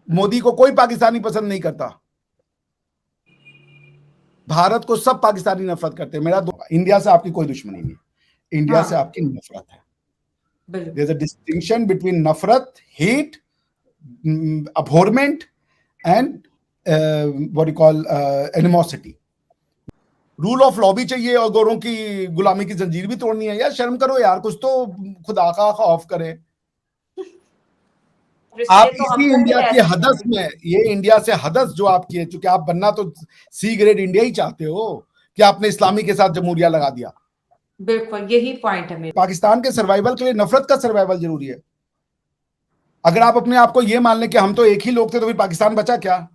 मोदी को कोई पाकिस्तानी पसंद नहीं करता, भारत को सब पाकिस्तानी नफरत करते हैं। इंडिया से आपकी कोई दुश्मनी नहीं है, इंडिया से आपकी नफरत है। There is a distinction between नफरत, hate, abhorrement and what you call animosity. Rule of law भी चाहिए और गोरों की गुलामी की जंजीर भी तोड़नी है। यार शर्म करो यार, कुछ तो खुदा का ऑफ करे। आप इसी इंडिया की हदस में, ये इंडिया से हदस जो आपकी है, चूंकि आप बनना तो सी ग्रेड इंडिया ही चाहते हो, कि आपने इस्लामी के साथ जमहूरिया लगा दिया। बिल्कुल यही पॉइंट है। पाकिस्तान के सर्वाइवल के लिए नफरत का सर्वाइवल जरूरी है। अगर आप अपने आप को ये मान लें कि हम तो एक ही लोग थे, तो फिर पाकिस्तान बचा क्या?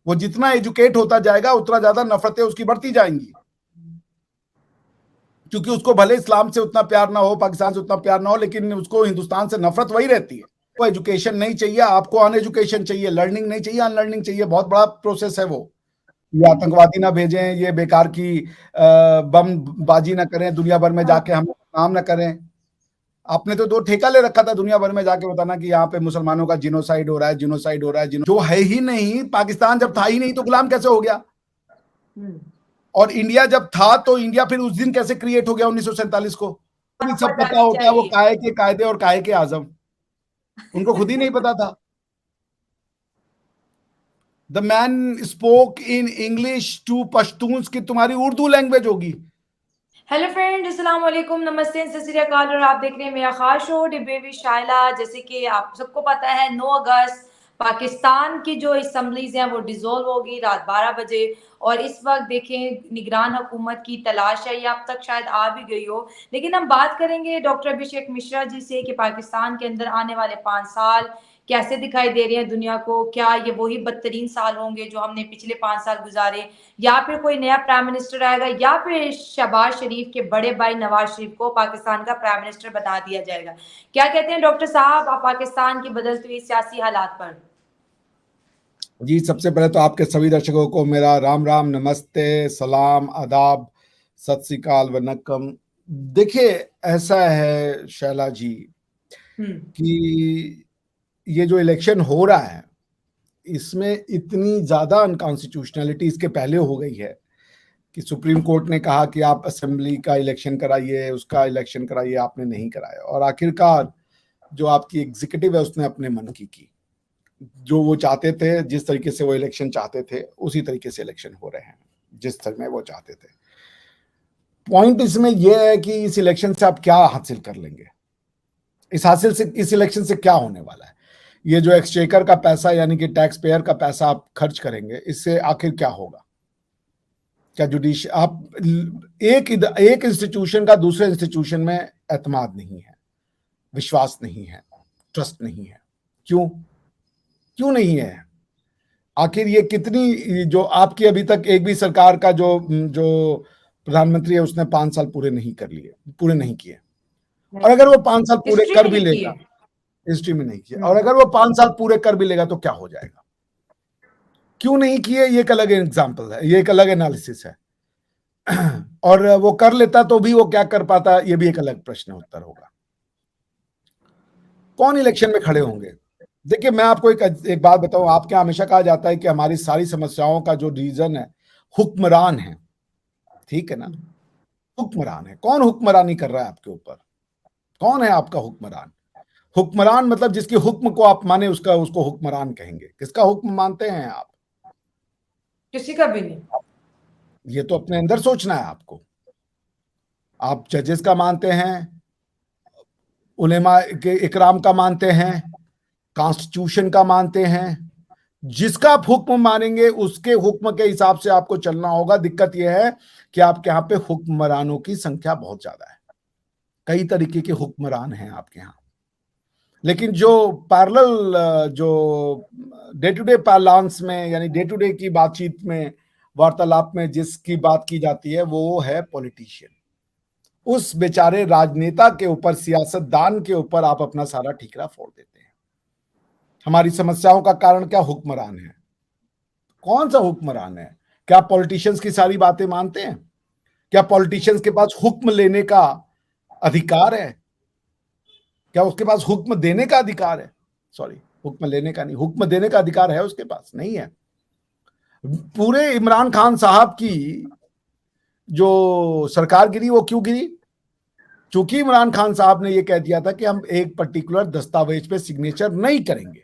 वो जितना एजुकेट होता जाएगा उतना ज्यादा नफरतें उसकी बढ़ती जाएंगी, क्योंकि उसको भले इस्लाम से उतना प्यार ना हो, पाकिस्तान से उतना प्यार ना हो, लेकिन उसको हिंदुस्तान से नफरत वही रहती है। वो एजुकेशन नहीं चाहिए आपको, अनएजुकेशन चाहिए, लर्निंग नहीं चाहिए, अनलर्निंग चाहिए। बहुत बड़ा प्रोसेस है वो। ये आतंकवादी ना भेजें, ये बेकार की बम बाजी ना करें, दुनिया भर में जाके हम काम ना करें। आपने तो 2 ठेका ले रखा था दुनिया भर में जाके बताना कि यहाँ पे मुसलमानों का जिनोसाइड हो रहा है, जिनोसाइड हो रहा है, जो है ही नहीं। पाकिस्तान जब था ही नहीं तो गुलाम कैसे हो गया? और इंडिया जब था तो इंडिया फिर उस दिन कैसे क्रिएट हो गया 1947 को? सब पता होता है, वो काहे के कायदे और काहे के आजम, उनको खुद ही नहीं पता था। The man spoke in English to Pashtuns की तुम्हारी उर्दू लैंग्वेज होगी। हेलो फ्रेंड, अस्सलाम वालेकुम, नमस्ते, सत श्री अकाल, और आप देख रहे हैं मेरा खास शो डिबेट विद शाइला। जैसे कि आप सबको पता है 9 अगस्त पाकिस्तान की जो असेंबलीज हैं वो डिसॉल्व होगी रात 12 बजे। और इस वक्त देखें निगरान हुकूमत की तलाश है, ये अब तक शायद आ भी गई हो। लेकिन हम बात करेंगे डॉक्टर अभिषेक मिश्रा जी से कि पाकिस्तान के अंदर आने वाले 5 साल कैसे दिखाई दे रहे हैं दुनिया को। क्या ये वही बदतरीन साल होंगे जो हमने पिछले 5 साल गुजारे, या फिर कोई नया प्राइम मिनिस्टर आएगा, या फिर शहबाज शरीफ के बड़े भाई नवाज शरीफ को पाकिस्तान का प्राइम मिनिस्टर बना दिया जाएगा? क्या कहते हैं डॉक्टर साहब आप पाकिस्तान की बदलती हुई सियासी हालात पर? जी, सबसे पहले तो आपके सभी दर्शकों को मेरा राम राम, नमस्ते, सलाम, आदाब, सत श्री अकाल, वनक्कम। देखिए ऐसा है शैला जी कि ये जो इलेक्शन हो रहा है इसमें इतनी ज्यादा अनकॉन्स्टिट्यूशनलिटी इसके पहले हो गई है कि सुप्रीम कोर्ट ने कहा कि आप असेंबली का इलेक्शन कराइए, उसका इलेक्शन कराइए, आपने नहीं कराया। और आखिरकार जो आपकी एग्जीक्यूटिव है उसने अपने मन की जो वो चाहते थे, जिस तरीके से वो इलेक्शन चाहते थे उसी तरीके से इलेक्शन हो रहे हैं जिस तरह में वो चाहते थे। पॉइंट इसमें यह है कि इस इलेक्शन से आप क्या हासिल कर लेंगे, इस इलेक्शन से क्या होने वाला है। ये जो एक्सचेकर का पैसा यानी कि टैक्स पेयर का पैसा आप खर्च करेंगे, इससे आखिर क्या होगा? क्या जुडिशियल, आप एक इंस्टीट्यूशन का दूसरे इंस्टीट्यूशन में एतमाद नहीं है, विश्वास नहीं है, ट्रस्ट नहीं है। क्यों नहीं है? आखिर ये कितनी, जो आपकी अभी तक एक भी सरकार का जो प्रधानमंत्री है उसने 5 साल पूरे नहीं किए। और अगर वो 5 साल पूरे कर भी लेगा, हिस्ट्री में नहीं किया, और अगर वो 5 साल पूरे कर भी लेगा तो क्या हो जाएगा? क्यों नहीं किए, ये एक अलग एग्जाम्पल है, ये एक अलग एनालिसिस है। और वो कर लेता तो भी वो क्या कर पाता, ये भी एक अलग प्रश्न उत्तर होगा। कौन इलेक्शन में खड़े होंगे? देखिए मैं आपको एक बात बताऊं, आपके हमेशा कहा जाता है कि हमारी सारी समस्याओं का जो रीजन है हुक्मरान है, ठीक है ना? हुक्मरान है। कौन हुक्मरानी कर रहा है आपके ऊपर? कौन है आपका हुक्मरान? हुक्मरान मतलब जिसकी हुक्म को आप माने उसको हुक्मरान कहेंगे। किसका हुक्म मानते हैं आप? किसी का भी नहीं। ये तो अपने अंदर सोचना है आपको। आप जजेस का मानते हैं, उलेमा के इकराम का मानते हैं, कॉन्स्टिट्यूशन का मानते हैं। जिसका आप हुक्म मानेंगे उसके हुक्म के हिसाब से आपको चलना होगा। दिक्कत यह है कि आपके यहाँ पे हुक्मरानों की संख्या बहुत ज्यादा है, कई तरीके के हुक्मरान हैं आपके यहाँ। लेकिन जो पैरेलल, जो डे टू डे पार्लांस में यानी डे टू डे की बातचीत में, वार्तालाप में जिसकी बात की जाती है वो है पॉलिटिशियन। उस बेचारे राजनेता के ऊपर, सियासतदान के ऊपर आप अपना सारा ठीकरा फोड़ देते हैं। हमारी समस्याओं का कारण क्या? हुक्मरान है। कौन सा हुक्मरान है? क्या पॉलिटिशियंस की सारी बातें मानते हैं? क्या पॉलिटिशियंस के पास हुक्म लेने का अधिकार है? क्या उसके पास हुक्म देने का अधिकार है? सॉरी, हुक्म लेने का नहीं, हुक्म देने का अधिकार है उसके पास नहीं है। पूरे इमरान खान साहब की जो सरकार गिरी वो क्यों गिरी? चूंकि इमरान खान साहब ने ये कह दिया था कि हम एक पर्टिकुलर दस्तावेज पे सिग्नेचर नहीं करेंगे,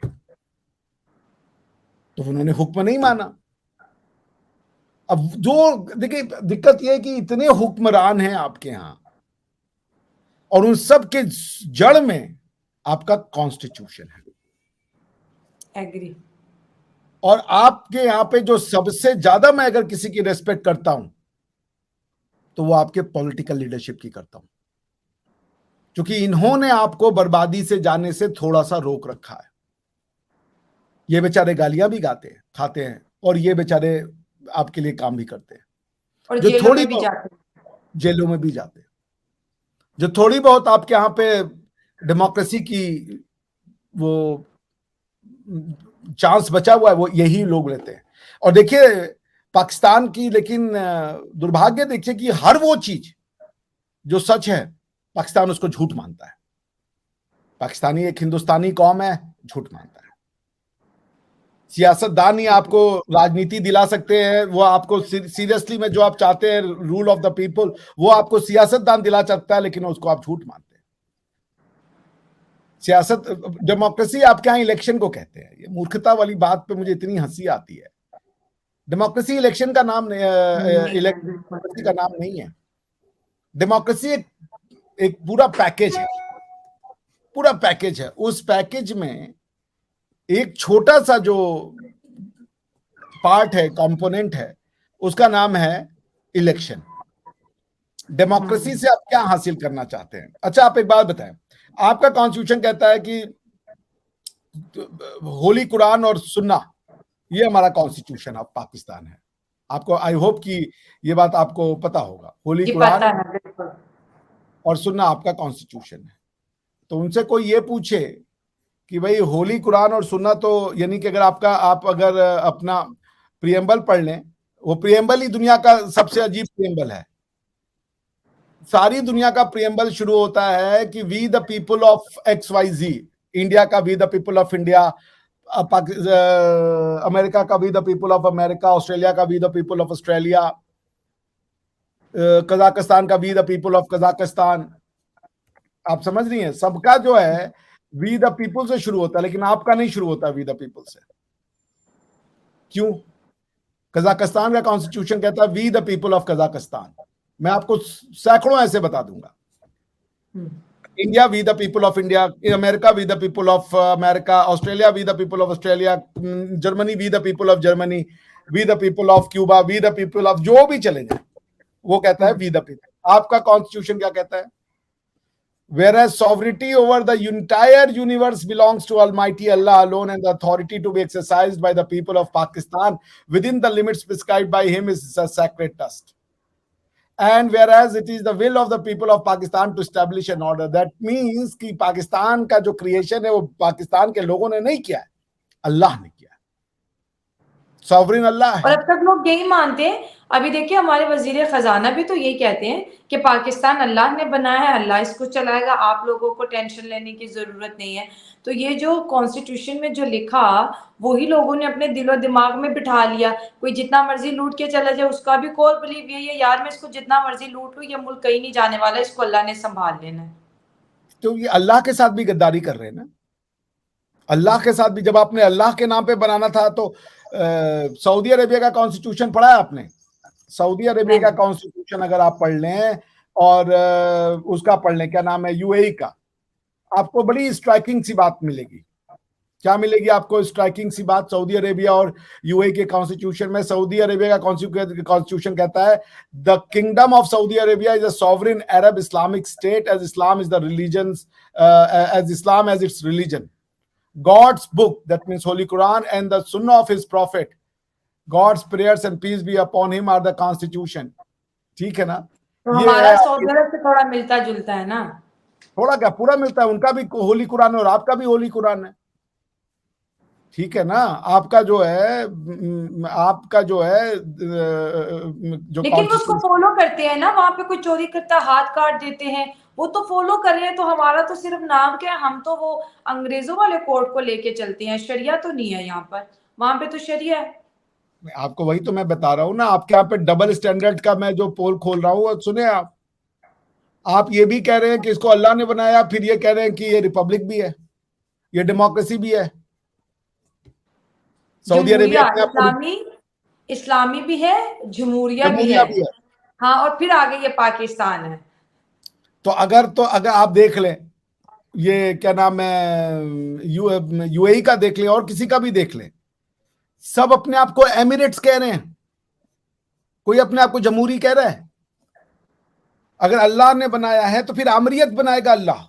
तो उन्होंने हुक्म नहीं माना। अब जो देखिए दिक्कत यह है कि इतने हुक्मरान हैं आपके यहां, और उन सब के जड़ में आपका कॉन्स्टिट्यूशन है। एग्री। और आपके यहां पे जो सबसे ज्यादा मैं अगर किसी की रेस्पेक्ट करता हूं तो वो आपके पॉलिटिकल लीडरशिप की करता हूं, क्योंकि इन्होंने आपको बर्बादी से जाने से थोड़ा सा रोक रखा है। ये बेचारे गालियां भी गाते हैं, खाते हैं, और ये बेचारे आपके लिए काम भी करते हैं, और जो जेलों थोड़ी में भी जाते हैं। जेलों में भी जाते हैं। जो थोड़ी बहुत आपके यहाँ पे डेमोक्रेसी की वो चांस बचा हुआ है वो यही लोग लेते हैं। और देखिए पाकिस्तान की, लेकिन दुर्भाग्य देखिए कि हर वो चीज जो सच है पाकिस्तान उसको झूठ मानता है। पाकिस्तानी एक हिंदुस्तानी कौम है, झूठ मानता है। सियासतदान ही आपको राजनीति दिला सकते हैं, वो आपको सीरियसली में जो आप चाहते हैं रूल ऑफ द पीपल, वो आपको सियासतदान दिला सकता है, लेकिन उसको आप झूठ मानते हैं। सियासत, डेमोक्रेसी आपके यहाँ इलेक्शन को कहते हैं। ये मूर्खता वाली बात पे मुझे इतनी हंसी आती है। डेमोक्रेसी इलेक्शन का नाम डेमोक्रेसी का नाम नहीं है। डेमोक्रेसी एक पूरा पैकेज है, पूरा पैकेज है। उस पैकेज में एक छोटा सा जो पार्ट है, कंपोनेंट है, उसका नाम है इलेक्शन। डेमोक्रेसी से आप क्या हासिल करना चाहते हैं? अच्छा आप एक बात बताएं, आपका कॉन्स्टिट्यूशन कहता है कि होली कुरान और सुन्ना ये हमारा कॉन्स्टिट्यूशन ऑफ पाकिस्तान है। आपको आई होप कि ये बात आपको पता होगा। होली कुरान और सुन्ना आपका कॉन्स्टिट्यूशन है। तो उनसे कोई ये पूछे कि भाई होली कुरान और सुन्ना, तो यानी कि अगर आप अगर अपना प्रियम्बल पढ़ लें, वो प्रियम्बल ही दुनिया का सबसे अजीब प्रियम्बल है। सारी दुनिया का प्रियम्बल शुरू होता है कि we the people of XYZ, India का we the people of India, America का we the people of America, Australia का we the people of Australia, Kazakhstan का we the people of Kazakhstan. आप समझ रही हैं? सबका जो है वी द पीपल से शुरू होता है, लेकिन आपका नहीं शुरू होता वी द पीपल से। क्यों? कजाकिस्तान का कॉन्स्टिट्यूशन कहता है we the people of Kazakhstan. मैं आपको सैकड़ों ऐसे बता दूंगा। India we the people of India, America we the people of America, Australia we the people of Australia, Germany we the people of Germany, we the people of Cuba, we the people of जो भी चले जाए, वो कहता है we the people. आपका constitution क्या कहता है? Whereas sovereignty over the entire universe belongs to Almighty Allah alone, and the authority to be exercised by the people of Pakistan within the limits prescribed by him is a sacred trust. And whereas it is the will of the people of Pakistan to establish an order, that means कि पाकिस्तान का जो creation है वो पाकिस्तान के लोगों ने नहीं किया है, अल्लाह ने किया है। सॉवरेन अल्लाह है। और अब तक लोग यही मानते हैं। अभी देखिए हमारे वजीर खजाना भी तो यही कहते हैं कि पाकिस्तान अल्लाह ने बनाया है, अल्लाह इसको चलाएगा, आप लोगों को टेंशन लेने की जरूरत नहीं है। तो ये जो कॉन्स्टिट्यूशन में जो लिखा वही लोगों ने अपने दिलो दिमाग में बिठा लिया। कोई जितना मर्जी लूट के चला जाए, उसका भी कोर बिलीव यही है, यार मैं इसको जितना मर्जी लूट लूं, ये मुल्क कहीं नहीं जाने वाला, इसको अल्लाह ने संभाल लेना है। तो ये अल्लाह के साथ भी गद्दारी कर रहे हैं ना। अल्लाह के साथ भी, जब आपने अल्लाह के नाम पे बनाना था तो सऊदी अरेबिया का कॉन्स्टिट्यूशन पढ़ा है आपने? सऊदी अरेबिया का कॉन्स्टिट्यूशन अगर आप पढ़ लें और उसका पढ़ लें, क्या नाम है, यूएई का, आपको बड़ी स्ट्राइकिंग सी बात मिलेगी। क्या मिलेगी आपको स्ट्राइकिंग सी बात? सऊदी अरेबिया और यूएई के कॉन्स्टिट्यूशन में, सऊदी अरेबिया का कॉन्स्टिट्यूशन कहता है the kingdom of Saudi Arabia is a sovereign Arab Islamic state as Islam is the religion, as Islam as its religion, God's book, that means Holy Quran, and the Sunnah of his prophet, God's prayers and peace be upon him, are the constitution. ठीक है ना? तो हमारा Saudi अरब से थोड़ा मिलता जुलता है ना। थोड़ा क्या, पूरा मिलता है। उनका भी होली कुरान है और आपका भी होली कुरान है। ठीक है ना, आपका जो है जो लेकिन वो उसको कॉन्स्टिट्यूशन, फॉलो करते हैं ना, वहां पे कोई चोरी करता हाथ काट देते हैं, वो तो फॉलो कर रहे हैं। तो हमारा तो सिर्फ नाम क्या है, हम तो वो अंग्रेजों वाले कोड को लेके चलते हैं, शरिया तो नहीं है यहाँ पर, वहां पे तो शरिया है। आपको वही तो मैं बता रहा हूँ ना, आपके यहाँ पे डबल स्टैंडर्ड का मैं जो पोल खोल रहा हूँ, सुने आप ये भी कह रहे हैं कि इसको अल्लाह ने बनाया, फिर ये कह रहे हैं कि ये रिपब्लिक भी है, ये डेमोक्रेसी भी है। सऊदी अरेबिया जमहूरिया अपने आप को इस्लामी, इस्लामी भी है, जमहूरिया भी जमहूरिया है। भी है। हाँ, और फिर आगे ये पाकिस्तान है। तो अगर आप देख लें, ये क्या नाम है, यूएई का देख लें और किसी का भी देख लें, सब अपने आप को एमिरेट्स कह रहे हैं, कोई अपने आप को जमहूरी कह रहा है। अगर अल्लाह ने बनाया है तो फिर आमरीत बनाएगा अल्लाह।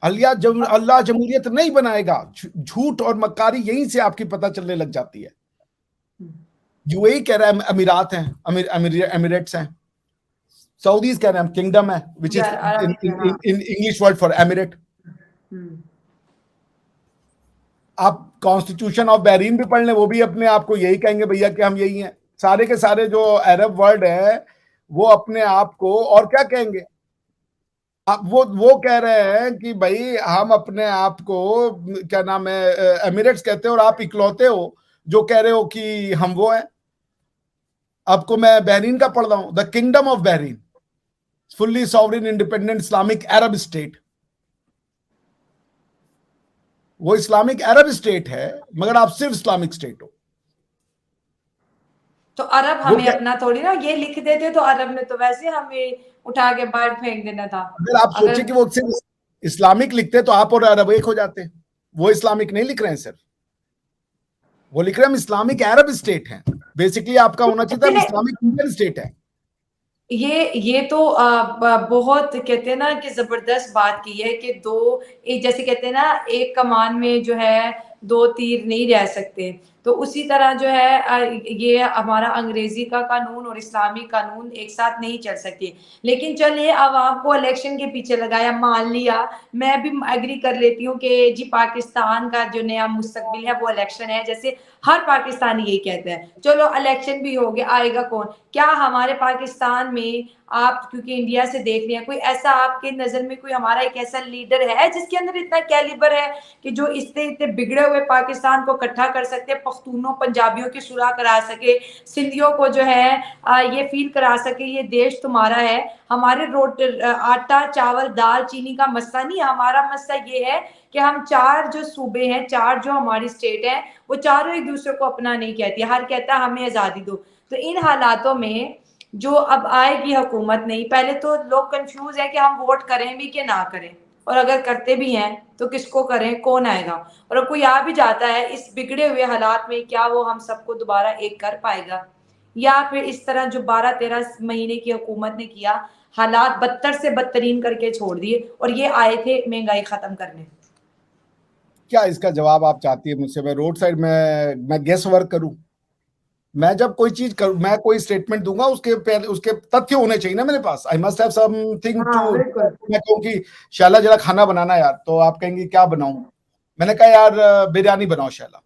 अल्लाह जमहूरियत नहीं बनाएगा। झूठ और मक्कारी यहीं से आपकी पता चलने लग जाती है। यूएई कह रहा है अमीरात हैं, एमिरेट्स हैं। सऊदीज कह रहे हैं किंगडम है, which is in English word for emirate. आप कॉन्स्टिट्यूशन ऑफ बहरीन भी पढ़ लें, वो भी अपने आप को यही कहेंगे भैया कि हम यही हैं। सारे के सारे जो अरब वर्ड है वो अपने आप को और क्या कहेंगे, आप वो कह रहे हैं कि भाई हम अपने आप को क्या नाम है एमिरेट्स कहते हैं, और आप इकलौते हो जो कह रहे हो कि हम वो हैं। आपको मैं बहरीन का पढ़ रहा हूं, the kingdom of Bahrain, fully sovereign independent Islamic Arab state. वो इस्लामिक अरब स्टेट है, मगर आप सिर्फ इस्लामिक स्टेट हो। तो अरब हमें अपना थोड़ी ना, ये लिख देते तो अरब ने तो वैसे हमें उठा के बाहर फेंक देना था। अगर आप सोचे कि वो सिर्फ इस्लामिक लिखते तो आप और अरब एक हो जाते। वो इस्लामिक नहीं लिख रहे हैं सिर्फ, वो लिख रहे हैं हम इस्लामिक अरब स्टेट हैं। बेसिकली आपका होना चाहिए था इस्लामिक इंडियन स्टेट है। ये तो बहुत कहते हैं ना कि जबरदस्त बात की है कि दो, जैसे कहते हैं ना, एक कमान में जो है दो तीर नहीं रह सकते। तो उसी तरह जो है ये हमारा अंग्रेजी का कानून और इस्लामी कानून एक साथ नहीं चल सकते। लेकिन चलिए, अब आपको इलेक्शन के पीछे लगाया, मान लिया, मैं भी एग्री कर लेती हूँ कि जी पाकिस्तान का जो नया मुस्तकबिल है वो इलेक्शन है, जैसे हर पाकिस्तानी यही कहता है। चलो इलेक्शन भी हो गया, आएगा कौन? क्या हमारे पाकिस्तान में, आप क्योंकि इंडिया से देख रहे हैं, कोई ऐसा आपके नजर में कोई हमारा एक ऐसा लीडर है जिसके अंदर इतना कैलिबर है कि जो इतने इतने बिगड़े हुए पाकिस्तान को इकट्ठा कर सकते, पख्तूनों पंजाबियों की सुलह करा सके, सिंधियों को जो है ये फील करा सके ये देश तुम्हारा है। हमारे आटा चावल दाल चीनी का मसला नहीं, हमारा मसला ये है कि हम चार जो सूबे हैं, चार जो हमारी स्टेट है, वो चारों एक दूसरे को अपना नहीं कहती, हर कहता है हमें आजादी दो। तो इन हालातों में जो अब आएगी हुकूमत नहीं, पहले तो लोग कंफ्यूज है कि हम वोट करें भी कि ना करें, और अगर करते भी हैं तो किसको करें, कौन आएगा, और अब कोई आ भी जाता है इस बिगड़े हुए हालात में, क्या वो हम सबको दोबारा एक कर पाएगा, या फिर इस तरह जो 12-13 महीने की हुकूमत ने किया, हालात बदतर से बदतरीन करके छोड़ दिए, और ये आए थे महंगाई खत्म करने। क्या इसका जवाब आप चाहती है मुझसे? मैं रोड साइड में मैं गेस वर्क करूं? मैं जब कोई चीज करूं, मैं कोई स्टेटमेंट दूंगा, उसके पहले उसके तथ्य होने चाहिए ना मेरे पास। I must have something to. मैं कहूं कि शैला जरा खाना बनाना यार, तो आप कहेंगे क्या बनाऊं? मैंने कहा यार बिरयानी बनाओ शैला,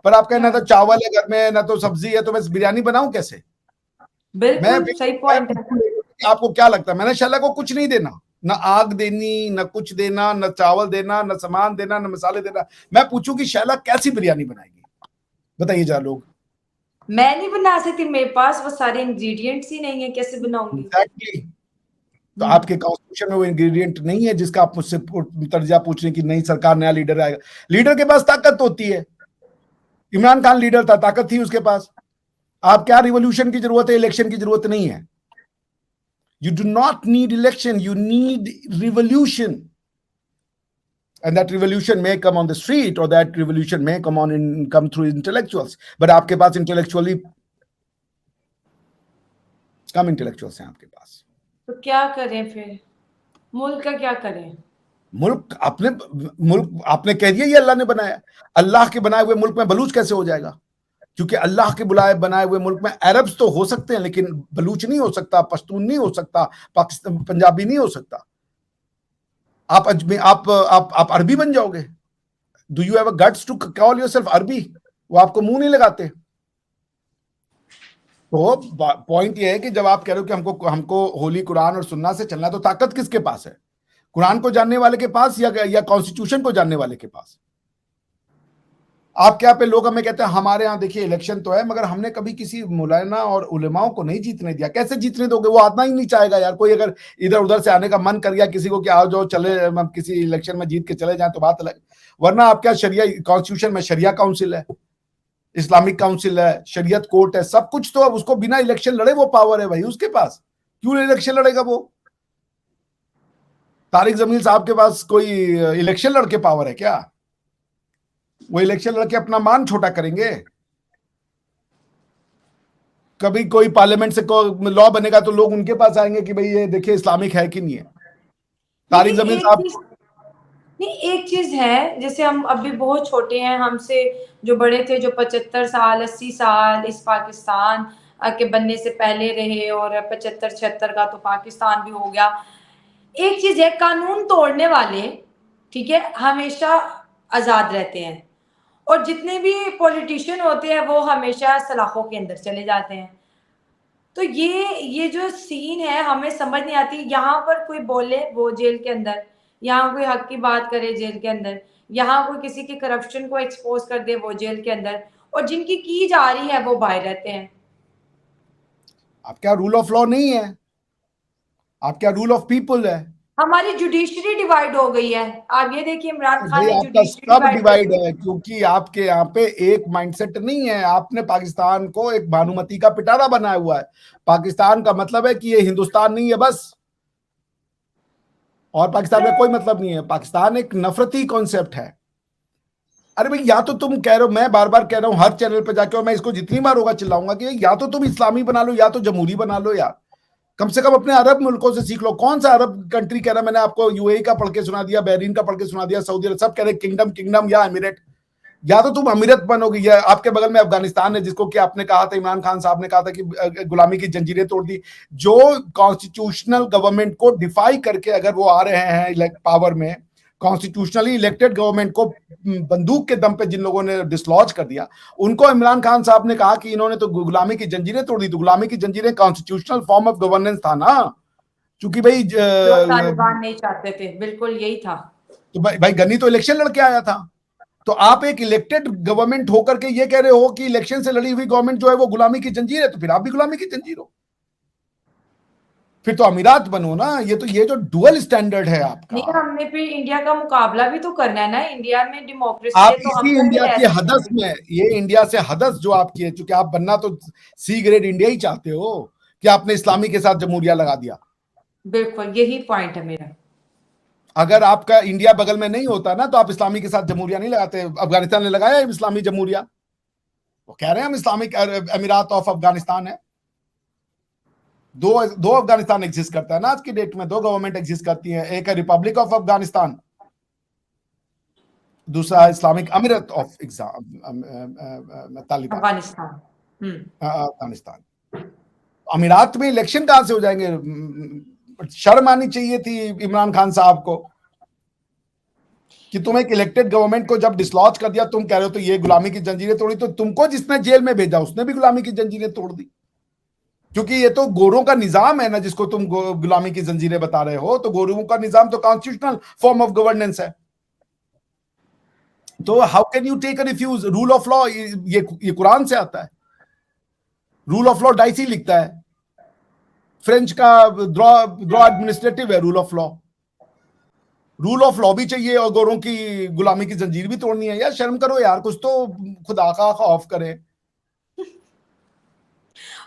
पर आप कहें ना तो चावल है घर में ना तो सब्जी है, तो मैं बिरयानी बनाऊं कैसे? मैं बिल्कुल सही पॉइंट है। आपको क्या लगता है मैंने शैला को कुछ नहीं देना, ना आग देनी, ना कुछ देना, ना चावल देना, ना सामान देना, ना मसाले देना। मैं पूछूं कि शैला कैसी बिरयानी बनाएगी, बताइए जरा लोग। मैं नहीं बना सकती, मेरे पास वो सारे इंग्रेडिएंट्स ही नहीं है, कैसे बनाऊंगी? एग्जैक्टली। तो आपके कॉन्स्टिट्यूशन में वो इंग्रेडिएंट नहीं है जिसका आप मुझसे तर्जा पूछ रहे हैं कि नई सरकार नया लीडर आएगा। लीडर के पास ताकत होती है। इमरान खान लीडर था, ताकत थी उसके पास। आप क्या रिवॉल्यूशन की जरूरत है, इलेक्शन की जरूरत नहीं है। You do not need election, you need revolution, and that revolution may come on the street or that revolution may come through intellectuals, but आपके पास intellectually कम intellectuals हैं आपके पास। तो क्या करें फिर, मुल्क का क्या करें? मुल्क आपने कह दिया ये अल्लाह ने बनाया। अल्लाह के बनाए हुए मुल्क में बलूच कैसे हो जाएगा? क्योंकि अल्लाह के बनाए हुए मुल्क में अरब्स तो हो सकते हैं, लेकिन बलूच नहीं हो सकता, पश्तून नहीं हो सकता, पाकिस्तान पंजाबी नहीं हो सकता। आप अरबी बन जाओगे। Do you have a guts to call yourself अरबी? वो आपको मुंह नहीं लगाते। तो पॉइंट ये है कि जब आप कह रहे हो कि हमको हमको होली कुरान और सुन्ना से चलना, तो ताकत किसके पास है? कुरान को जानने वाले के पास या कॉन्स्टिट्यूशन को जानने वाले के पास? आपके यहाँ पे लोग हमें कहते हैं हमारे यहाँ देखिए इलेक्शन तो है, मगर हमने कभी किसी मौलाना और उलेमाओं को नहीं जीतने दिया। कैसे जीतने दोगे? वो आना ही नहीं चाहेगा यार। कोई अगर इधर उधर से आने का मन कर गया किसी को कि आओ जो चले, हम किसी इलेक्शन में जीत के चले जाएं तो बात अलग। वरना आपके यहाँ शरिया कॉन्स्टिट्यूशन में शरिया काउंसिल है, इस्लामिक काउंसिल है, शरीयत कोर्ट है, सब कुछ। तो अब उसको बिना इलेक्शन लड़े वो पावर है भाई उसके पास। क्यों इलेक्शन लड़ेगा वो? तारिक जमील साहब के पास कोई इलेक्शन लड़के पावर है क्या? वो इलेक्शन लड़के अपना मान छोटा करेंगे? कभी कोई पार्लियामेंट से लॉ बनेगा तो लोग उनके पास आएंगे कि भाई ये देखिए इस्लामिक है कि नहीं है। तारिक जमील साहब नहीं, एक चीज है, जैसे हम अभी बहुत छोटे हैं, हमसे जो बड़े थे, जो 75 साल 80 साल इस पाकिस्तान के बनने से पहले रहे, और 75 76 का तो पाकिस्तान भी हो गया। एक चीज है, कानून तोड़ने वाले, ठीक है, हमेशा आजाद रहते हैं, और जितने भी पॉलिटिशियन होते हैं वो हमेशा सलाखों के अंदर चले जाते हैं। तो ये जो सीन है हमें समझ नहीं आती। यहाँ पर कोई बोले वो जेल के अंदर, यहाँ कोई हक की बात करे जेल के अंदर, यहाँ कोई किसी के करप्शन को एक्सपोज कर दे वो जेल के अंदर, और जिनकी की जा रही है वो बाहर रहते हैं। आपके यहाँ रूल ऑफ लॉ नहीं है, आपके यहाँ रूल ऑफ पीपल है। हमारी जुडिशरी डिवाइड हो गई है। आप ये देखिए, इमरान खान ने आपका जुडिशरी सब डिवाइड डिवाइड है, क्योंकि आपके यहाँ पे एक माइंडसेट नहीं है। आपने पाकिस्तान को एक भानुमति का पिटारा बनाया हुआ है। पाकिस्तान का मतलब है कि ये हिंदुस्तान नहीं है बस, और पाकिस्तान का कोई मतलब नहीं है। पाकिस्तान एक नफरती कॉन्सेप्ट है। अरे भाई, या तो तुम कह रहे हो, मैं बार बार कह रहा हूं हर चैनल पे जाके, और मैं इसको जितनी बार होगा चिल्लाऊंगा कि या तो तुम इस्लामी बना लो या तो जमहूरी बना लो यार। कम से कम अपने अरब मुल्कों से सीख लो। कौन सा अरब कंट्री कह रहा है? मैंने आपको यूएई का पढ़ के सुना दिया, बहरीन का पढ़ के सुना दिया, सऊदी अरब, सब कह रहे किंगडम किंगडम या अमीरेट। या तो तुम अमीरत बनोगे, या आपके बगल में अफगानिस्तान है जिसको कि आपने कहा था, इमरान खान साहब ने कहा था कि गुलामी की जंजीरें तोड़ दी। जो कॉन्स्टिट्यूशनल गवर्नमेंट को डिफाई करके अगर वो आ रहे हैं पावर में, कॉन्स्टिट्यूशनली इलेक्टेड गवर्नमेंट को बंदूक के दम पे जिन लोगों ने डिसलॉज कर दिया, उनको इमरान खान साहब ने कहा कि इन्होंने तो गुलामी की जंजीरें तोड़ दी। तो गुलामी की जंजीरें कॉन्स्टिट्यूशनल फॉर्म ऑफ गवर्नेंस था ना, क्योंकि भाई जो तालिबान नहीं चाहते थे, बिल्कुल यही था। तो भाई गनी तो इलेक्शन लड़के आया था। तो आप एक इलेक्टेड गवर्नमेंट होकर के ये कह रहे हो कि इलेक्शन से लड़ी हुई गवर्नमेंट जो है वो गुलामी की जंजीर है, तो फिर आप भी गुलामी की जंजीर हो। फिर तो अमीरात बनो ना। ये जो डुअल स्टैंडर्ड है आपका। नहीं, हमने फिर इंडिया का मुकाबला भी तो करना है ना। इंडिया में डेमोक्रेसी आप है तो इसी हमको भी इंडिया की ऐसे हदस में, ये इंडिया से हदस जो आपकी है, चूंकि आप बनना तो सी ग्रेड इंडिया ही चाहते हो, कि आपने इस्लामी के साथ जमहूरिया लगा दिया। बिल्कुल यही पॉइंट है मेरा। अगर आपका इंडिया बगल में नहीं होता ना तो आप इस्लामी के साथ जमहूरिया नहीं लगाते। अफगानिस्तान ने लगाया इस्लामी जमहूरिया, वो कह रहे हैं हम इस्लामिक अमीरात ऑफ अफगानिस्तान है। दो अफगानिस्तान एग्जिस्ट करता है ना आज की डेट में। दो गवर्नमेंट एग्जिस्ट करती है, एक है रिपब्लिक ऑफ अफगानिस्तान, दूसरा इस्लामिक अमीरत ऑफ तालिबान अफगानिस्तान। अमीरात में इलेक्शन कहां से हो जाएंगे? शर्म आनी चाहिए थी इमरान खान साहब को कि तुम एक इलेक्टेड गवर्नमेंट को जब डिसलॉज कर दिया, तुम कह रहे हो तो ये गुलामी की जंजीरें तोड़ी। तो तुमको जिसने जेल में भेजा उसने भी गुलामी की जंजीरें तोड़ दी, क्योंकि ये तो गोरों का निजाम है ना जिसको तुम गुलामी की जंजीरें बता रहे हो। तो गोरों का निजाम तो कॉन्स्टिट्यूशनल फॉर्म ऑफ गवर्नेंस है। तो how can you take a refuge? Rule of law ये कुरान से आता है। रूल ऑफ लॉ डाइसी लिखता है, फ्रेंच का ड्रॉ एडमिनिस्ट्रेटिव है rule of law. Rule of law भी चाहिए और गोरों की गुलामी की जंजीर भी तोड़नी है। यार शर्म करो यार, कुछ तो खुदा का खौफ करे।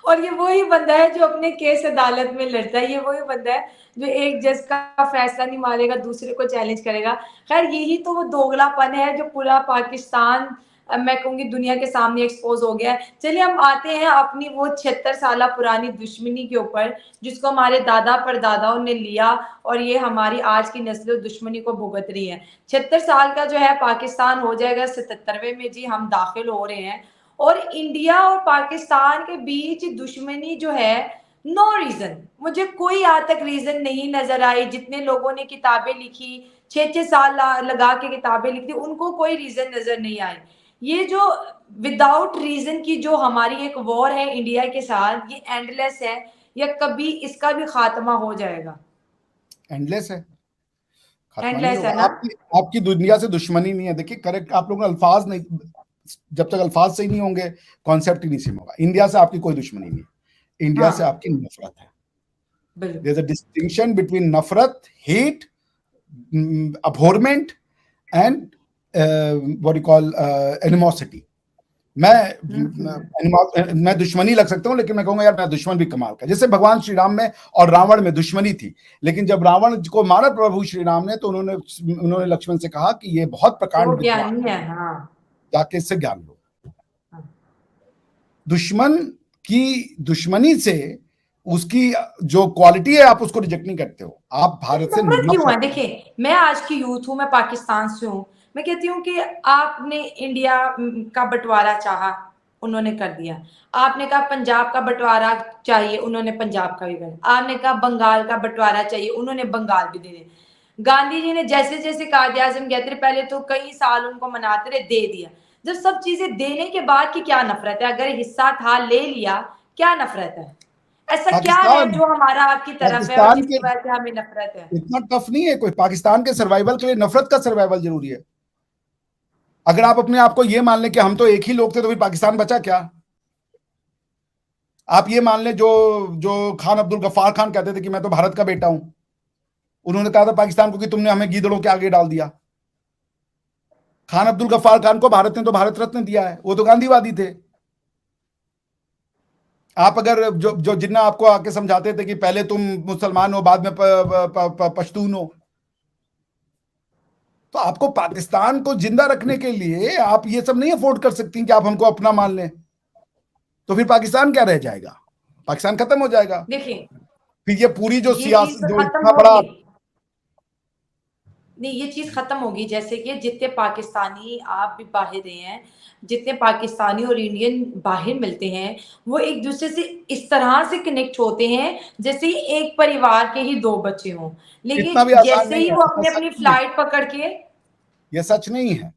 और ये वही बंदा है जो अपने केस अदालत में लड़ता है। ये वही बंदा है जो एक जज का फैसला नहीं मानेगा, दूसरे को चैलेंज करेगा। खैर यही तो वो दोगलापन है जो पूरा पाकिस्तान, मैं कहूंगी दुनिया के सामने एक्सपोज हो गया है। चलिए हम आते हैं अपनी वो 76 साल पुरानी दुश्मनी के ऊपर, जिसको हमारे दादा परदादाओं ने लिया, और ये हमारी आज की नस्ल दुश्मनी को भुगत रही है। 76 साल का जो है पाकिस्तान हो जाएगा 77वें में जी हम दाखिल हो रहे हैं। और इंडिया और पाकिस्तान के बीच दुश्मनी जो है, नो रीजन, मुझे कोई आज तक रीजन नहीं नजर आई। जितने लोगों ने किताबें लिखी 6-6 साल लगा के किताबें लिखती, उनको कोई रीजन नजर नहीं आए। ये जो विदाउट रीजन की जो हमारी एक वॉर है इंडिया के साथ, ये एंडलेस है या कभी इसका भी खात्मा हो जाएगा? एंडलेस है, खात्मा नहीं एंडलेस होगा। है ना? आपकी आपकी दुनिया से दुश्मनी नहीं है। देखिए करेक्ट, आप लोगों ने अल्फाज नहीं, जब तक अल्फाज सही नहीं होंगे कॉन्सेप्ट ही नहीं सेम होगा। इंडिया से आपकी कोई दुश्मनी नहीं है, इंडिया से हाँ आपकी नफरत है। बिल्कुल। There is a distinction between नफरत, hate, abhorrent and what you call animosity. मैं दुश्मनी लग सकता हूँ, लेकिन मैं कहूंगा यार मैं दुश्मन भी कमाल का। जैसे भगवान श्री राम में और रावण में दुश्मनी थी, लेकिन जब रावण को मारा प्रभु श्री राम ने, तो उन्होंने लक्ष्मण से कहा कि ये बहुत प्रकांड वो विद्वान ज्ञानी है। हाँ जाके इससे ज्ञान लो। हाँ। दुश्मन की दुश्मनी से उसकी जो क्वालिटी है आप उसको रिजेक्ट नहीं करते हो, आप भारत से नफरत क्यों है? नफरत। देखिए, मैं आज की यूथ हूँ, मैं पाकिस्तान से हूँ, मैं कहती हूँ कि आपने इंडिया का बंटवारा चाहा, उन्होंने कर दिया। आपने कहा पंजाब का बंटवारा चाहिए, उन्होंने पंजाब का भी कर दिया। आपने कहा बंगाल का बंटवारा चाहिए, उन्होंने बंगाल भी दे दिया। गांधी जी ने जैसे जैसे कायदे आजम कहते रहे, पहले तो कई साल उनको मनाते रहे, दे दिया। जब सब चीजें देने के बाद की क्या नफरत है? अगर हिस्सा था, ले लिया, क्या नफरत है? ऐसा क्या है पाकिस्तान जो हमारा आपकी तरफ है और पाकिस्तान के जिसकी वजह से हमें नफरत है? इतना टफ नहीं है कोई। पाकिस्तान के सर्वाइवल के लिए नफरत का सर्वाइवल जरूरी है। अगर आप अपने आप को ये मान लें कि हम तो एक ही लोग थे, तो फिर पाकिस्तान बचा क्या? आप ये मान लें, जो जो खान अब्दुल गफ्फार खान कहते थे कि मैं तो भारत का बेटा हूं, उन्होंने कहा था पाकिस्तान को कि तुमने हमें गीदड़ों के आगे डाल दिया। खान अब्दुल गफ्फार खान को भारत ने तो भारत रत्न दिया है, वो तो गांधीवादी थे। आप अगर जो जिन्ना आपको आके समझाते थे कि पहले तुम मुसलमान हो, बाद में पश्तून हो, तो आपको पाकिस्तान को जिंदा रखने के लिए आप ये सब नहीं अफोर्ड कर सकती कि आप हमको अपना मान लें। तो फिर पाकिस्तान क्या रह जाएगा? पाकिस्तान खत्म हो जाएगा। देखिए, फिर ये पूरी जो ये चीज सियासत, तो जो खत्म इतना बड़ा, होगी। नहीं, ये चीज खत्म होगी। जैसे कि जितने पाकिस्तानी, आप भी बाहर रहे हैं, जितने पाकिस्तानी और इंडियन बाहर मिलते हैं, वो एक दूसरे से इस तरह से कनेक्ट होते हैं जैसे ही एक परिवार के ही दो बच्चे हों। इतना भी लेकिन आसान जैसे नहीं ही है, वो ऐसा अपनी सच अपनी नहीं है। फ्लाइट पकड़ के, ये सच नहीं है,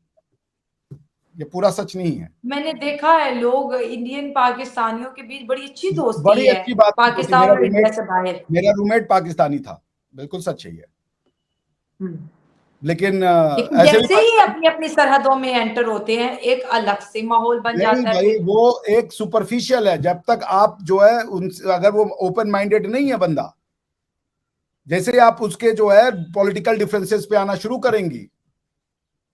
ये पूरा सच नहीं है। मैंने देखा है लोग इंडियन पाकिस्तानियों के बीच बड़ी अच्छी दोस्ती बड़ी है, अच्छी बातचीत होती। पाकिस्तान और इंडिया से बाहर। मेरा रूममेट पाकिस्तानी था, बिल्कुल सच है ये। हम्म। लेकिन लेकिन ऐसे भी जैसे ही पाकिस्तानी, अपनी अपनी सरहदों में एंटर होते हैं, एक अलग से माहौल बन नहीं जाता है भाई, फिर। वो एक सुपरफिशियल है। जब तक आप जो है उन, अगर वो ओपन माइंडेड नहीं है बंदा, जैसे ही आप उसके जो है पॉलिटिकल डिफरेंसेस पे आना शुरू करेंगी,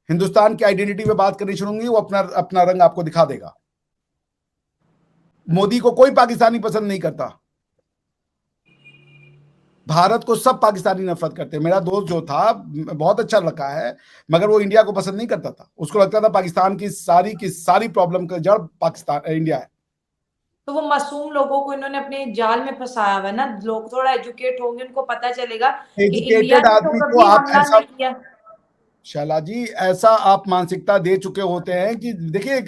हिंदुस्तान की आइडेंटिटी पे बात करनी शुरू होंगी, वो अपना अपना रंग आपको दिखा देगा। मोदी को कोई पाकिस्तानी पसंद नहीं करता, भारत को सब पाकिस्तानी नफरत करते हैं। मेरा दोस्त जो था, बहुत अच्छा लड़का है, मगर वो इंडिया को पसंद नहीं करता था। उसको लगता था पाकिस्तान की सारी प्रॉब्लम का जड़ पाकिस्तान इंडिया है। तो वो मासूम लोगों को इन्होंने अपने जाल में फंसाया हुआ है ना। लोग थोड़ा एजुकेट होंगे, उनको पता चलेगा कि इंडिया एजुकेटेड ने तो आदमी को कभी आप हमला ऐसा, नहीं किया। शैला जी, ऐसा आप मानसिकता दे चुके होते हैं कि देखिए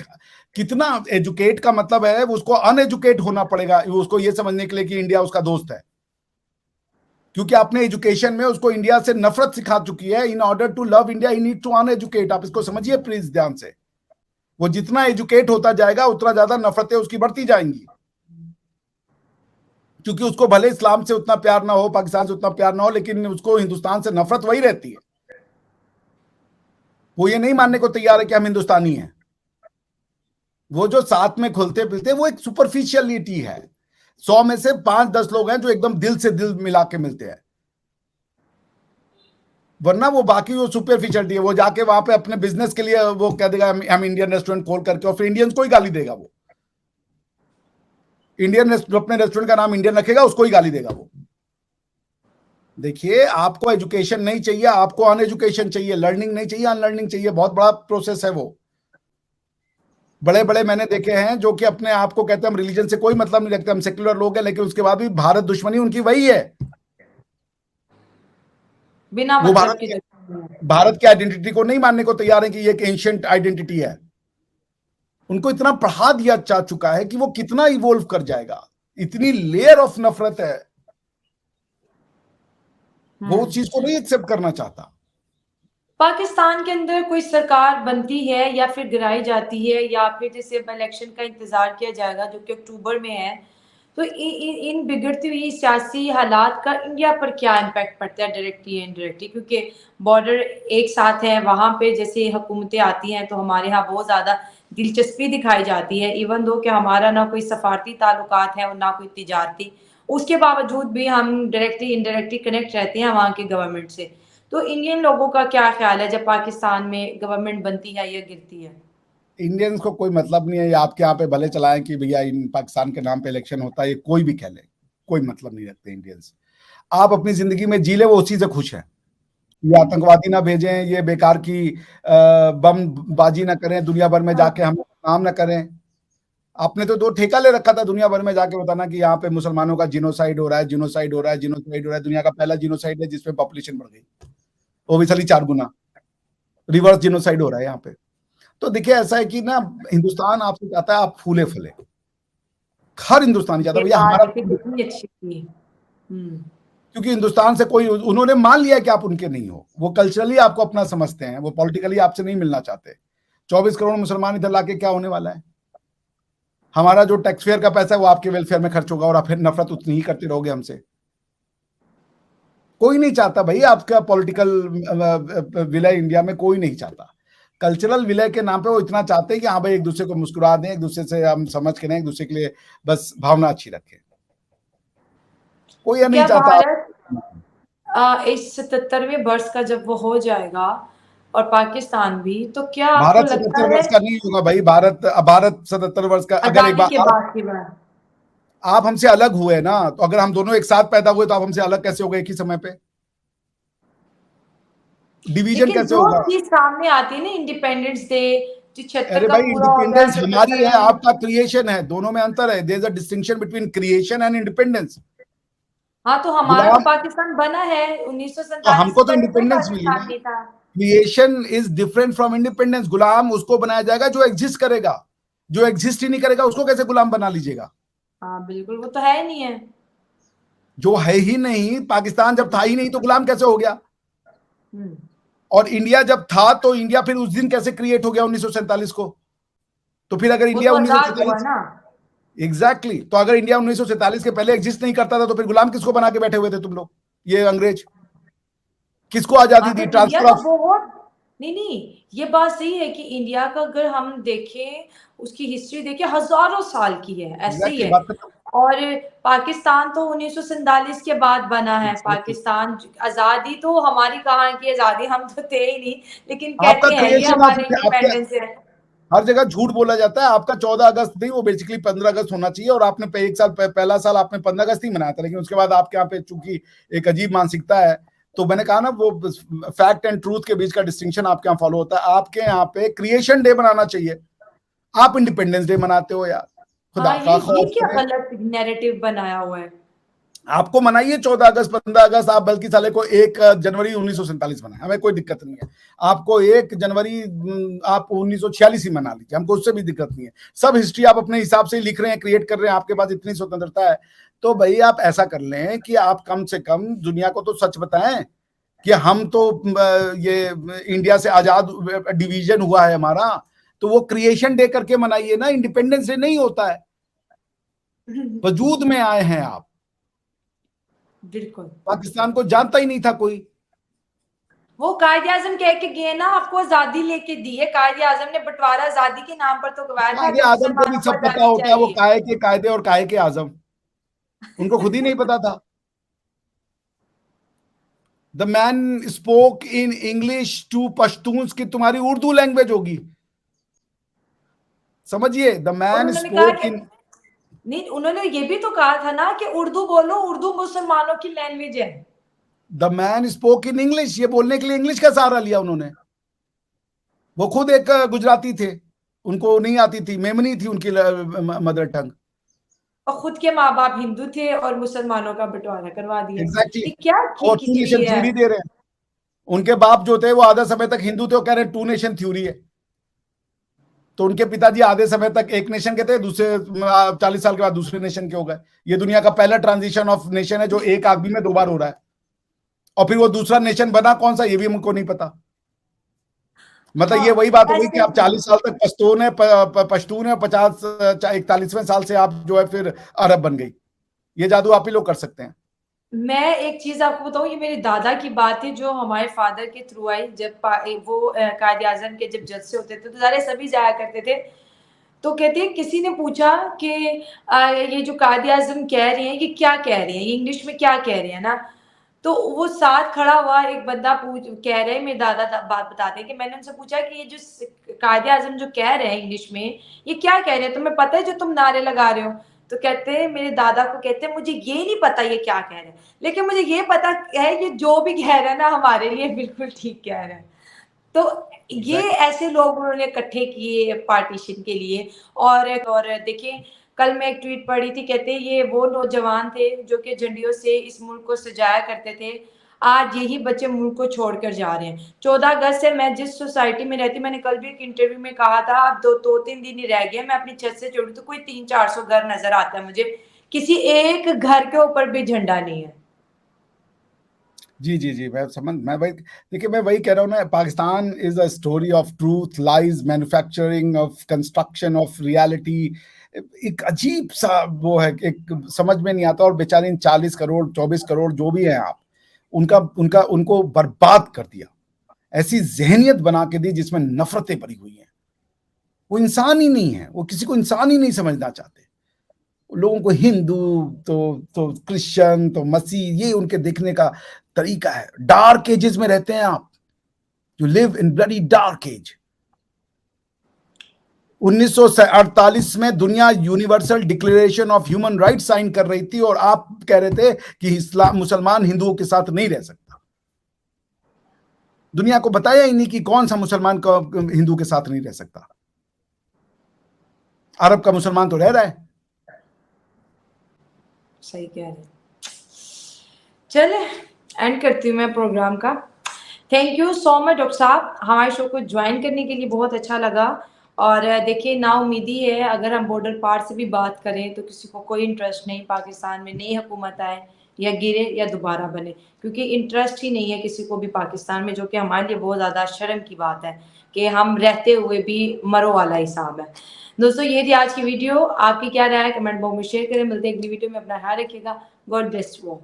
कितना एजुकेट का मतलब है, उसको अनएजुकेट होना पड़ेगा उसको ये समझने के लिए कि इंडिया उसका दोस्त है। क्योंकि आपने एजुकेशन में उसको इंडिया से नफरत सिखा चुकी है। In order to love India he need to uneducate. आप इसको समझिए प्लीज ध्यान से। वो जितना एजुकेट होता जाएगा उतना ज्यादा नफरतें उसकी बढ़ती जाएंगी, क्योंकि उसको भले इस्लाम से उतना प्यार ना हो, पाकिस्तान से उतना प्यार ना हो, लेकिन उसको हिंदुस्तान से नफरत वही रहती है। वो ये नहीं मानने को तैयार है कि हम हिंदुस्तानी हैं। वो जो साथ में खुलते पिलते, वो एक सुपरफिशियलिटी है। 100 में से 5-10 लोग हैं जो एकदम दिल से दिल मिला के मिलते हैं, वरना वो बाकी वो सुपरफिशियलिटी है। वो जाके वहां पे अपने बिजनेस के लिए वो कह देगा हम इंडियन रेस्टोरेंट खोल करके, और फिर इंडियंस को ही गाली देगा। वो इंडियन अपने रेस्टोरेंट का नाम इंडियन रखेगा, उसको ही गाली देगा वो। देखिए, आपको एजुकेशन नहीं चाहिए, आपको अनएजुकेशन चाहिए, लर्निंग नहीं चाहिए, अनलर्निंग चाहिए। बहुत बड़ा प्रोसेस है वो। बड़े बड़े मैंने देखे हैं जो कि अपने आप को कहते हैं हम रिलीजन से कोई मतलब नहीं रखते, हम सेक्युलर लोग हैं, लेकिन उसके बाद भी भारत दुश्मनी उनकी वही है। बिना वो मतलब की दुश्मनी है। भारत की आइडेंटिटी को नहीं मानने को तैयार है कि ये एक एंशिएंट आइडेंटिटी है। उनको इतना पढ़ा दिया जा चुका है कि वो कितना इवोल्व कर जाएगा। इतनी लेयर ऑफ नफरत है, वो उस चीज को नहीं एक्सेप्ट करना चाहता। पाकिस्तान के अंदर कोई सरकार बनती है या फिर गिराई जाती है या फिर जैसे अब इलेक्शन का इंतजार किया जाएगा जो कि अक्टूबर में है, तो इन बिगड़ती हुई सियासी हालात का इंडिया पर क्या इम्पैक्ट पड़ता है डायरेक्टली या इनडायरेक्टली, क्योंकि बॉर्डर एक साथ है, वहां पे जैसे हुकूमतें आती हैं तो हमारे यहाँ बहुत ज्यादा दिलचस्पी दिखाई जाती है, इवन दो कि हमारा ना कोई सफारती ताल्लुकात है और ना कोई तिजारती, उसके बावजूद भी हम डायरेक्टली इनडायरेक्टली कनेक्ट रहते हैं वहाँ की गवर्नमेंट से। तो इंडियन लोगों का क्या ख्याल है जब पाकिस्तान में गवर्नमेंट बनती है या गिरती है? इंडियंस को कोई मतलब नहीं है, ये आपके यहाँ पे भले चलाएं कि भैया इन पाकिस्तान के नाम पे इलेक्शन होता है, ये कोई भी कह ले, कोई मतलब नहीं रखते इंडियंस। आप अपनी जिंदगी में जी ले, वो उसी से खुश है। ये आतंकवादी ना भेजें, ये बेकार की बम बाजी ना करें, दुनिया भर में जाके हम काम ना करें। आपने तो दो ठेका ले रखा था दुनिया भर में जाके बताना कि यहाँ पे मुसलमानों का जिनोसाइड हो रहा है, जिनोसाइड हो रहा है, जिनोसाइड हो रहा है। दुनिया का पहला जिनोसाइड है जिसमें पॉपुलेशन बढ़ गई, वो भी साली 4 गुना रिवर्स जिनोसाइड हो रहा है यहाँ पे। तो देखिए ऐसा है कि ना, हिंदुस्तान आपसे चाहता है आप फूले फले, हर हिंदुस्तानी चाहता है भैया हमारा, कितनी अच्छी थी। क्योंकि हिंदुस्तान से कोई, उन्होंने मान लिया कि आप उनके नहीं हो, वो कल्चरली आपको अपना समझते हैं, वो पॉलिटिकली आपसे नहीं मिलना चाहते। 24 करोड़ मुसलमान इधर लाके क्या होने वाला है? हमारा जो टैक्स फेयर का पैसा है वो आपके वेलफेयर में खर्च होगा और आप फिर नफरत उतनी ही करते रहोगे हमसे। कोई नहीं चाहता भाई आपका पॉलिटिकल विलय, इंडिया में कोई नहीं चाहता। कल्चरल विलय के नाम पे वो इतना चाहते हैं कि हाँ भाई एक दूसरे को मुस्कुरा दें, एक दूसरे से हम समझ के नहीं, एक दूसरे के लिए बस भावना अच्छी रखें। कोई ये नहीं चाहता। इस 77वें वर्ष का जब वो हो जाएगा और पाकिस्तान भी, तो क्या आपको भारत लगता 77 है? वर्ष का नहीं होगा भाई, भारत 77 वर्ष का, अगर एक बार आप हमसे अलग हुए ना, तो अगर हम दोनों एक साथ पैदा हुए तो आप हमसे अलग कैसे हो गए एक ही समय पे? डिवीजन कैसे होगा? चीज सामने आती है ना, इंडिपेंडेंस डे अरे भाई इंडिपेंडेंस हमारी है, आपका क्रिएशन है, दोनों में अंतर है। There is a distinction between creation and independence. हाँ, तो हमारा तो पाकिस्तान बना है 1947 तो हमको तो इंडिपेंडेंस मिली ना। Creation is different from independence. गुलाम उसको बनाया जाएगा जो एग्जिस्ट करेगा, जो एग्जिस्ट ही नहीं करेगा उसको कैसे गुलाम बना लीजिएगा? हाँ बिल्कुल, वो तो है नहीं है, जो है ही नहीं। पाकिस्तान जब था ही नहीं तो गुलाम कैसे हो गया? और इंडिया जब था तो इंडिया फिर उस दिन कैसे क्रिएट हो गया 1947 को? तो फिर अगर इंडिया 1947, एग्जैक्टली, तो अगर इंडिया 1947 के पहले एग्जिस्ट नहीं करता था तो फिर गुलाम किसको बना के बैठे हुए थे तुम लोग, ये अंग्रेज? किसको आजादी दी? ट्रांसफर ऑफ, नहीं, ये बात सही है कि इंडिया का अगर हम देखें, उसकी हिस्ट्री देखें, हजारों साल की है, ऐसे ही है। और पाकिस्तान तो 1947 के बाद बना है। पाकिस्तान आजादी तो हमारी कहाँ की आजादी, हम तो थे ही नहीं, लेकिन कहते हैं ये हमारी इंडिपेंडेंस है। हर जगह झूठ बोला जाता है। आपका 14 अगस्त नहीं, वो बेसिकली 15 अगस्त होना चाहिए। और आपने एक साल पहला साल आपने 15 अगस्त ही मनाया था, लेकिन उसके बाद आपके यहाँ पे चूंकि एक अजीब मानसिकता है, तो मैंने कहा ना वो फैक्ट एंड ट्रूथ के बीच का डिस्टिंक्शन आपके यहाँ फॉलो होता है। आपके यहाँ पे क्रिएशन डे मनाना चाहिए, आप इंडिपेंडेंस डे मनाते हो यार। खुदा का खौफ, क्या गलत नैरेटिव बनाया हुआ है। आपको मनाइए 14 अगस्त 15 अगस्त, आप बल्कि साले को 1 जनवरी 1947 मनाए, हमें कोई दिक्कत नहीं है। आपको 1 जनवरी आप 1946 ही मना लीजिए, हमको उससे भी दिक्कत नहीं है। सब हिस्ट्री आप अपने हिसाब से लिख रहे हैं, क्रिएट कर रहे हैं, आपके पास इतनी स्वतंत्रता है। तो भाई आप ऐसा कर लें कि आप कम से कम दुनिया को तो सच बताएं कि हम तो ये इंडिया से आजाद डिवीजन हुआ है हमारा, तो वो क्रिएशन डे करके मनाइए ना। इंडिपेंडेंस डे नहीं होता है, वजूद में आए हैं आप। बिल्कुल, पाकिस्तान को जानता ही नहीं था कोई। वो कायदे आजम कह के गए ना, आपको आजादी लेके दी है कायदे आजम ने, बंटवारा आजादी के नाम पर तो करवाया था। कायदे आजम को भी सब पता होता है, वो काहे के कायदे और काहे के आजम, उनको खुद ही नहीं पता था। The man spoke in English to Pashtuns की तुम्हारी उर्दू लैंग्वेज होगी, समझिए। द मैन स्पोक इन, नहीं, उन्होंने ये भी तो कहा था ना कि उर्दू बोलो, उर्दू मुसलमानों की लैंग्वेज है। The man spoke in English, ये बोलने के लिए इंग्लिश का सहारा लिया उन्होंने। वो खुद एक गुजराती थे, उनको नहीं आती थी, मेमनी थी उनकी मदर टंग, और खुद के माँ बाप हिंदू थे और मुसलमानों का बंटवारा करवा दिया। एग्जैक्टली। क्या और टू नेशन थ्योरी दे रहे हैं। उनके बाप जो थे वो आधा समय तक हिंदू थे, वो कह रहे हैं टू नेशन थ्योरी है। तो उनके पिताजी आधे समय तक एक नेशन के थे, दूसरे 40 साल के बाद दूसरे नेशन के हो गए। ये दुनिया का पहला ट्रांजिशन ऑफ नेशन है जो एक आदमी में 2 बार हो रहा है। और फिर वो दूसरा नेशन बना कौन सा, ये भी हमको नहीं पता। मतलब हाँ ये वही बात हो गई कि ऐसे आप 40 साल तक पश्तून है, पश्तून है, 41वें साल से आप जो है फिर अरब बन गई। ये जादू आप ही लोग कर सकते हैं। मैं एक चीज आपको बताऊं, ये मेरे दादा की बात है जो हमारे फादर के थ्रू आई। जब वो कायदे आजम के जब जज से होते थे तो सारे सभी जाया करते थे। तो कहते हैं किसी ने पूछा कि ये जो कायदे आजम कह रहे हैं ये क्या कह रहे हैं, ये इंग्लिश में क्या कह रहे हैं ना। तो वो साथ खड़ा हुआ एक बंदा पूछ कह रहे हैं, मेरे बात बताते हैं कि मैंने उनसे पूछा कि ये जो कायदे आजम जो कह रहे हैं इंग्लिश में ये क्या कह रहे हैं, तुम्हें पता है जो तुम नारे लगा रहे हो। तो कहते हैं मेरे दादा को, कहते हैं मुझे ये नहीं पता ये क्या कह रहे हैं, लेकिन मुझे ये पता है ये जो भी कह रहा है ना हमारे लिए बिल्कुल ठीक कह रहा है। तो ये एग्जैक्टली। ऐसे लोग उन्होंने इकट्ठे किए पार्टीशन के लिए। और देखिए कल मैं एक ट्वीट पढ़ी थी, कहते ये वो नौजवान थे जो कि झंडियों से इस मुल्क को सजाया करते थे, आज यही बच्चे मुल्क को छोड़कर जा रहे हैं। 14 अगस्त से मैं जिस सोसाइटी में रहती, मैंने कल भी एक इंटरव्यू में कहा था, अब दो तीन दिन ही रह गए मैं अपनी छत से जोड़ू तो कोई 300-400 घर नजर आता है मुझे, किसी एक घर के ऊपर भी झंडा नहीं है। जी जी जी, मैं वही, देखिए मैं वही कह रहा हूँ ना, Pakistan is a story of truth, lies, manufacturing of construction of reality. एक अजीब सा वो है, एक समझ में नहीं आता। और बेचारे इन 40 करोड़ 24 करोड़ जो भी हैं आप, उनका उनका उनको बर्बाद कर दिया, ऐसी जहनियत बना के दी जिसमें नफरतें भरी हुई हैं। वो इंसान ही नहीं है, वो किसी को इंसान ही नहीं समझना चाहते। लोगों को हिंदू तो क्रिश्चियन तो मसीह, ये उनके देखने का तरीका है। डार्क एजेस में रहते हैं आप, you live in bloody dark age. 1948 में दुनिया universal declaration of human right sign कर रही थी और आप कह रहे थे कि इस्लाम मुसलमान हिंदुओं के साथ नहीं रह सकता। दुनिया को बताया ही नहीं कि कौन सा मुसलमान का हिंदू के साथ नहीं रह सकता। अरब का मुसलमान तो रह रहा है। सही कह रहे हैं। चले एंड करती हूँ मैं प्रोग्राम का। Thank you so much doctor साहब, हमारे शो को ज्वाइन करने के लिए बहुत अच्छा लगा। और देखिए ना उम्मीदी है, अगर हम बॉर्डर पार से भी बात करें तो किसी को कोई इंटरेस्ट नहीं पाकिस्तान में नई हुकूमत आए या गिरे या दोबारा बने, क्योंकि इंटरेस्ट ही नहीं है किसी को भी पाकिस्तान में, जो कि हमारे लिए बहुत ज़्यादा शर्म की बात है कि हम रहते हुए भी मरो वाला हिसाब है। दोस्तों ये थी आज की वीडियो, आपकी क्या राय है कमेंट बॉक्स में शेयर करें। मिलते हैं अगली वीडियो में, अपना ख्याल रखिएगा। God bless you.